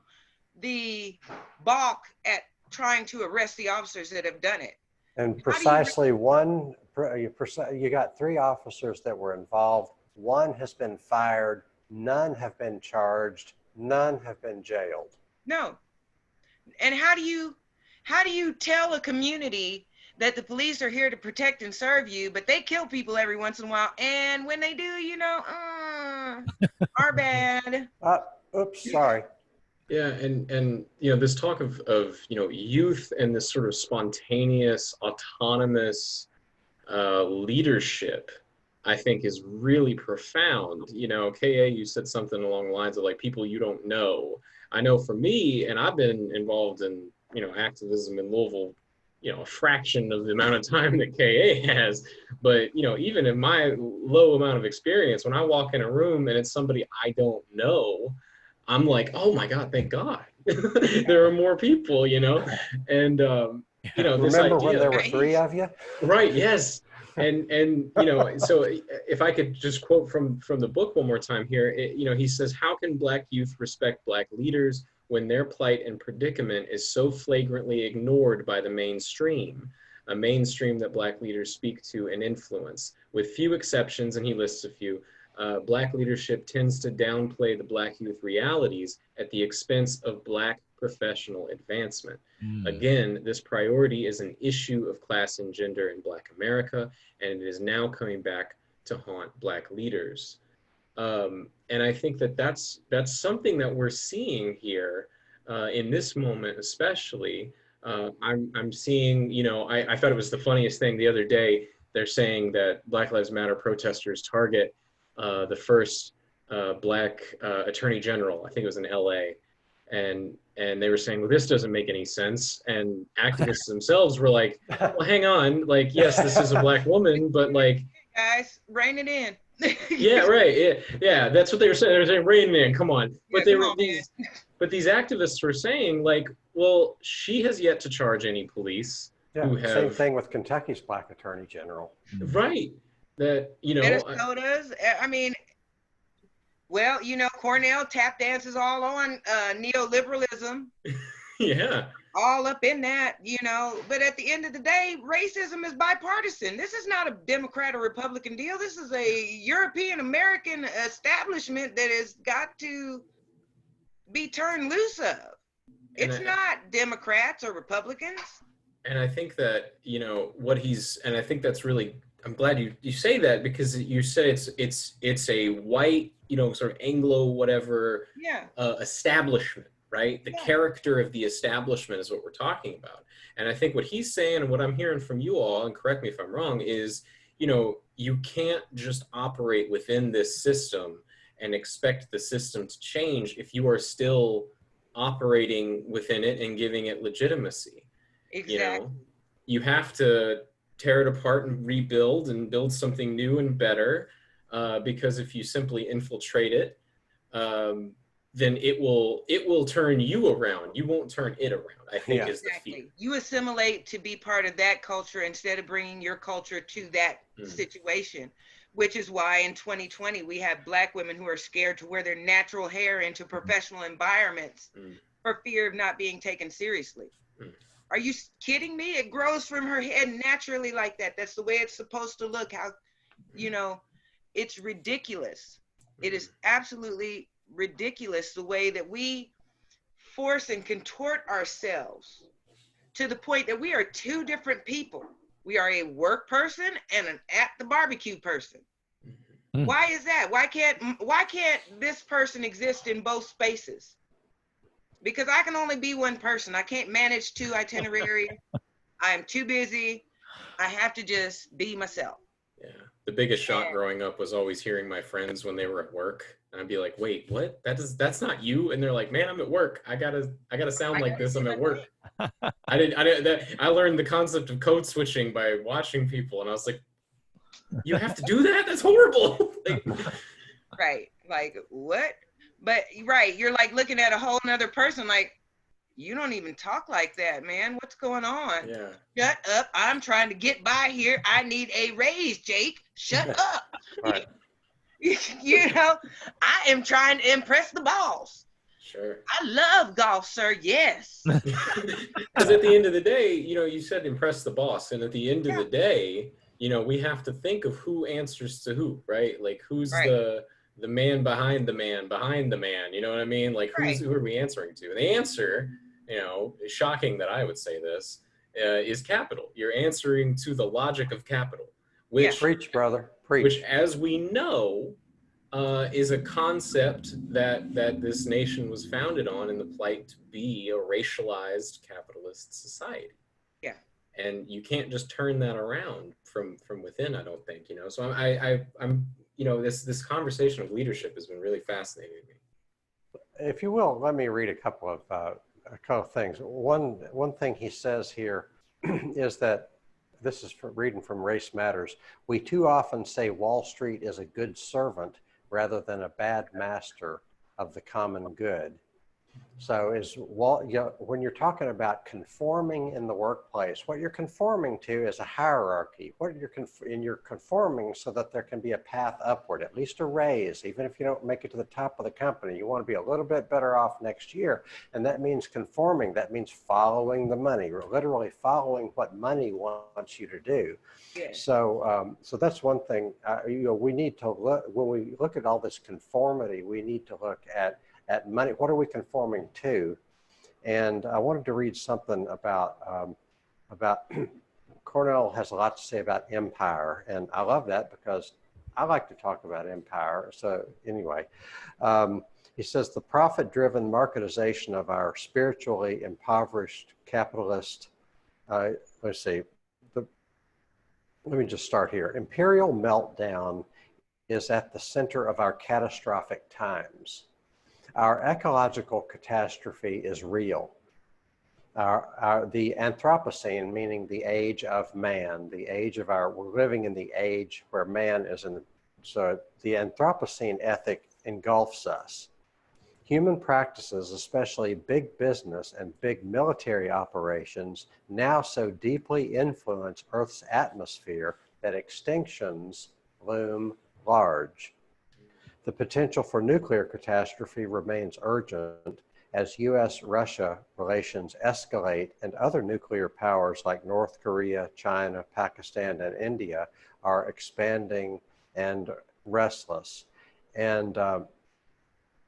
the balk at trying to arrest the officers that have done it? And precisely you got 3 officers that were involved. 1 has been fired. None have been charged. None have been jailed. No. And how do you tell a community that the police are here to protect and serve you, but they kill people every once in a while, and when they do, you know, our bad. Oops, sorry. Yeah, and you know, this talk of you know, youth and this sort of spontaneous, autonomous leadership, I think is really profound. You know, K.A., you said something along the lines of like people you don't know. I know for me, and I've been involved in, you know, activism in Louisville, you know, a fraction of the amount of time that K.A. has. But, you know, even in my low amount of experience, when I walk in a room and it's somebody I don't know, I'm like, oh my God, thank God. There are more people, you know? And, you know, this Remember idea, when there were 3 of you? Right, yes. And you know, so if I could just quote from the book one more time here, you know, he says, how can Black youth respect Black leaders when their plight and predicament is so flagrantly ignored by the mainstream, a mainstream that Black leaders speak to and influence? With few exceptions, and he lists a few, Black leadership tends to downplay the Black youth realities at the expense of Black professional advancement. Mm. Again, this priority is an issue of class and gender in Black America, and it is now coming back to haunt Black leaders. And I think that that's something that we're seeing here in this moment, especially. I'm seeing, you know, I thought it was the funniest thing the other day. They're saying that Black Lives Matter protesters target the first Black Attorney General. I think it was in LA. And they were saying, well, this doesn't make any sense. And activists themselves were like, well, hang on, like, yes, this is a Black woman, but like, guys, rein it in. yeah, right. Yeah, that's what they were saying. They were saying, rein it in, come on. But Yeah, they were these activists were saying, like, well, she has yet to charge any police who have. Same thing with Kentucky's Black Attorney General. Right. That, you know. Minnesota's, I mean, well, you know, Cornel tap dances all on neoliberalism. Yeah. All up in that, you know, but at the end of the day, racism is bipartisan. This is not a Democrat or Republican deal. This is a European American establishment that has got to be turned loose of. It's not Democrats or Republicans. And I think that, you know, and I think that's really, I'm glad you say that, because you said it's a white, you know, sort of Anglo whatever establishment. Right? The character of the establishment is what we're talking about. And I think what he's saying and what I'm hearing from you all, and correct me if I'm wrong, is, you know, you can't just operate within this system and expect the system to change if you are still operating within it and giving it legitimacy. Exactly. You know, you have to tear it apart and rebuild and build something new and better, because if you simply infiltrate it, then it will turn you around. You won't turn it around, I think is the fear. You assimilate to be part of that culture instead of bringing your culture to that situation, which is why in 2020, we have Black women who are scared to wear their natural hair into professional environments for fear of not being taken seriously. Are you kidding me? It grows from her head naturally like that. That's the way it's supposed to look. How, you know, it's ridiculous. It is absolutely ridiculous the way that we force and contort ourselves to the point that we are two different people. We are a work person and an at the barbecue person. Why is that? Why can't this person exist in both spaces? Because I can only be one person. I can't manage two itineraries. I am too busy. I have to just be myself. Yeah. The biggest shock growing up was always hearing my friends when they were at work. And I'd be like, wait, what? That's not you. And they're like, man, I'm at work. I gotta sound like this. I'm at work. I learned the concept of code switching by watching people. And I was like, you have to do that? That's horrible. Like, right. Like, what? But right, you're like looking at a whole nother person like, you don't even talk like that, man. What's going on? Yeah. Shut up. I'm trying to get by here. I need a raise, Jake. Shut up. Right. You know, I am trying to impress the boss. Sure. I love golf, sir. Yes. Because at the end of the day, you know, you said impress the boss. And at the end of the day, you know, we have to think of who answers to who, right? Like who's the man behind the man behind the man, you know what I mean? Like who are we answering to? The answer, you know, is shocking that I would say this, is capital. You're answering to the logic of capital, which preach, brother, preach. Which, as we know, is a concept that this nation was founded on in the plight to be a racialized capitalist society. Yeah. And you can't just turn that around from within, I don't think, you know. So I'm you know, this conversation of leadership has been really fascinating to me. If you will, let me read a couple of things. One thing he says here is that, this is reading from Race Matters, we too often say Wall Street is a good servant rather than a bad master of the common good. So when you're talking about conforming in the workplace, what you're conforming to is a hierarchy. You're conforming so that there can be a path upward, at least a raise. Even if you don't make it to the top of the company, you want to be a little bit better off next year. And that means conforming. That means following the money, or literally following what money wants you to do. Yeah. So that's one thing. You know, we need to look, when we look at all this conformity, we need to look at money. What are we conforming to? And I wanted to read something about Cornel has a lot to say about empire, and I love that because I like to talk about empire. So anyway, he says the profit-driven marketization of our spiritually impoverished capitalist, let's see, let me just start here. Imperial meltdown is at the center of our catastrophic times. Our ecological catastrophe is real. The Anthropocene, meaning the age of man, the age of we're living in the age where man is so the Anthropocene ethic engulfs us. Human practices, especially big business and big military operations, now so deeply influence Earth's atmosphere that extinctions loom large. The potential for nuclear catastrophe remains urgent as US-Russia relations escalate and other nuclear powers like North Korea, China, Pakistan, and India are expanding and restless. And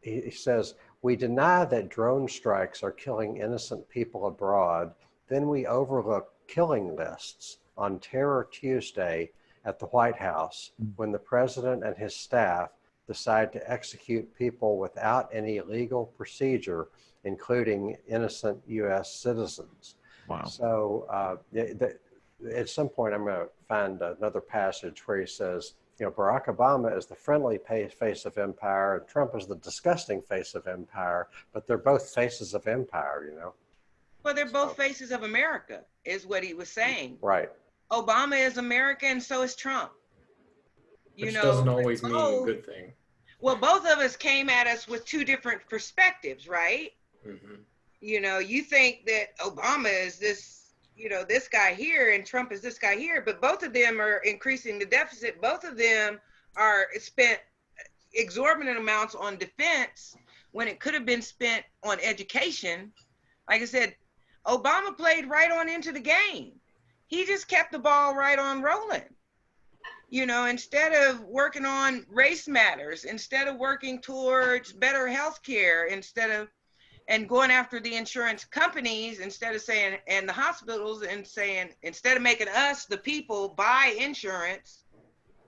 he says, we deny that drone strikes are killing innocent people abroad, then we overlook killing lists on Terror Tuesday at the White House when the president and his staff decide to execute people without any legal procedure, including innocent US citizens. Wow. So at some point I'm going to find another passage where he says, you know, Barack Obama is the friendly face of empire and Trump is the disgusting face of empire, but they're both faces of empire, you know. Well, they're both faces of America, is what he was saying. Right. Obama is America and so is Trump. Which doesn't always mean a good thing. Well, both of us came at us with two different perspectives, right? Mm-hmm. You know, you think that Obama is this, you know, this guy here and Trump is this guy here, but both of them are increasing the deficit. Both of them are spent exorbitant amounts on defense when it could have been spent on education. Like I said, Obama played right on into the game. He just kept the ball right on rolling. You know, instead of working on race matters, instead of working towards better health care, and going after the insurance companies, instead of saying, and the hospitals, and saying, instead of making us, the people, buy insurance,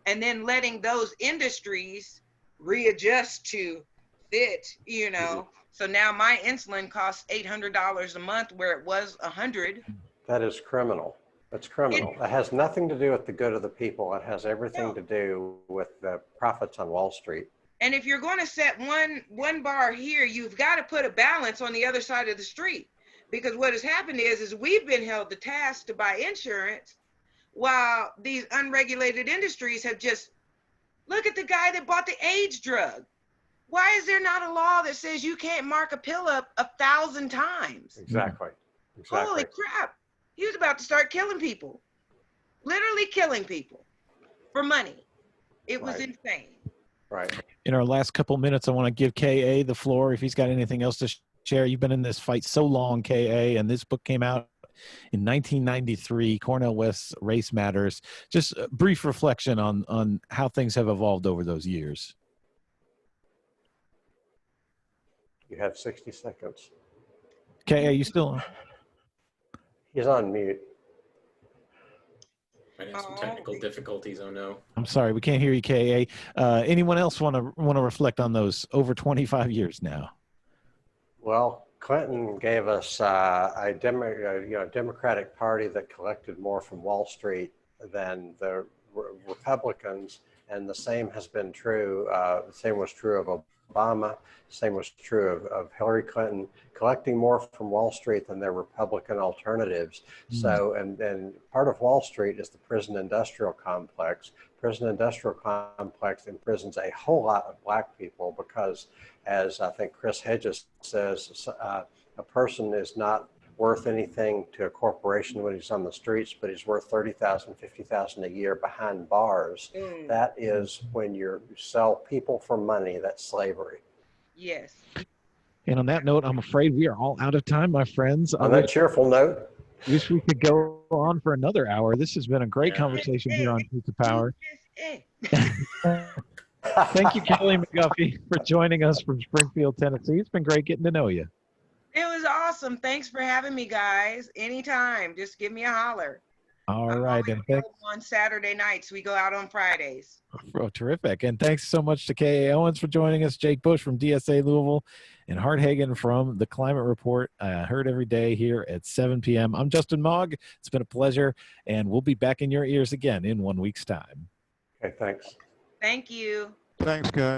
and then letting those industries readjust to fit, you know. So now my insulin costs $800 a month where it was $100. That is criminal. That's criminal. That has nothing to do with the good of the people. It has everything to do with the profits on Wall Street. And if you're going to set one bar here, you've got to put a balance on the other side of the street. Because what has happened is we've been held to task to buy insurance while these unregulated industries have just, look at the guy that bought the AIDS drug. Why is there not a law that says you can't mark a pill up 1,000 times? Exactly. Holy crap. He was about to start killing people, literally killing people for money. It was insane. Right. In our last couple minutes, I want to give K.A. the floor if he's got anything else to share. You've been in this fight so long, K.A., and this book came out in 1993, Cornel West's Race Matters. Just a brief reflection on how things have evolved over those years. You have 60 seconds. K.A., you still on? He's on mute. I have some technical difficulties. Oh no! I'm sorry, we can't hear you, K.A. Anyone else want to reflect on those over 25 years now? Well, Clinton gave us a Democratic Party that collected more from Wall Street than the Republicans, and the same has been true. The same was true of Obama. The same was true of Hillary Clinton, collecting more from Wall Street than their Republican alternatives. So, and part of Wall Street is the prison industrial complex. Prison industrial complex imprisons a whole lot of black people because, as I think Chris Hedges says, a person is not worth anything to a corporation when he's on the streets, but he's worth $30,000, $50,000 a year behind bars. That is when you sell people for money. That's slavery. Yes. And on that note, I'm afraid we are all out of time, my friends. On that cheerful note, wish we could go on for another hour. This has been a great conversation here on Truth to Power. Thank you, Kelli McGuffey, for joining us from Springfield, Tennessee. It's been great getting to know you. It was awesome. Thanks for having me, guys. Anytime, just give me a holler. All I'm right, always and thanks. available on Saturday nights. We go out on Fridays. Oh, terrific. And thanks so much to K.A. Owens for joining us, Jake Bush from DSA Louisville, and Hart Hagan from the Climate Report. Heard every day here at 7 p.m. I'm Justin Mogg. It's been a pleasure, and we'll be back in your ears again in 1 week's time. Okay, thanks. Thank you. Thanks, guys.